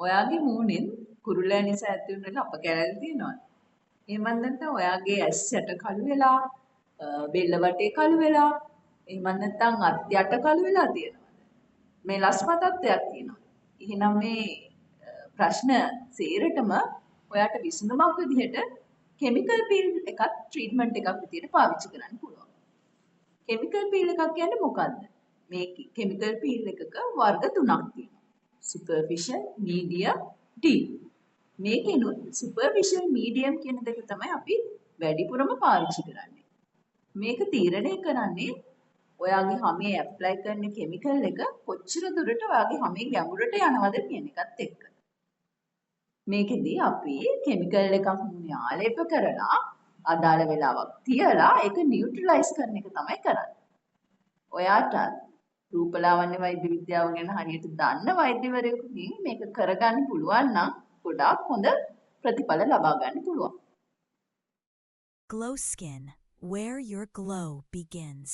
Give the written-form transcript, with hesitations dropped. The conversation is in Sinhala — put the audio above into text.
ඔයාගේ මූණෙන් කුරුල්ලෑ නිසා ඇති වෙන අප කැලෑලි තියෙනවද? එහෙමත් නැත්නම් ඔයාගේ ඇස් යට කළු වෙලා, බෙල්ල වටේ කළු වෙලා, එහෙමත් නැත්නම් අත් යට කළු වෙලා තියෙනවද? මේ ලස්පා තත්ත්වයක් තියෙනවා. එහෙනම් මේ ප්‍රශ්න සේරටම ඔයාට විසඳුමක් විදිහට කෙමිකල් පීල් එකක් ට්‍රීට්මන්ට් එකක් විදිහට පාවිච්චි කරන්න පුළුවන්. කෙමිකල් පීල් එකක් කියන්නේ මොකද්ද? මේ කෙමිකල් පීල් එකක වර්ග තුනක් තියෙනවා. Superficial, medium, deep. මේකෙනුත් සුපර්ෆිෂල්, මීඩියම් කියන දෙක තමයි අපි වැඩිපුරම පාවිච්චි කරන්නේ. මේක තීරණය කරන්නේ ඔයාගේ හමේ ඇප්ලයි කරන කෙමිකල් එක කොච්චර දුරට ඔයාගේ හමේ ගැඹුරට යනවද කියන එකත් එක්ක. මේකෙදී අපි කෙමිකල් එකක් මුනේ ආලේප කරලා අදාළ වෙලාවක් තියලා ඒක නියුට්‍රලයිස් කරන එක තමයි කරන්නේ. ඔයාට රූපලාවන්‍ය වෛද්‍ය විද්‍යාව ගැන හරියට දන්න වෛද්‍යවරයෙකුගෙන් මේක කරගන්න පුළුවන් නම් ගොඩාක් හොඳ ප්‍රතිඵල ලබා ගන්න පුළුවන්. Glow Skin, where your glow begins.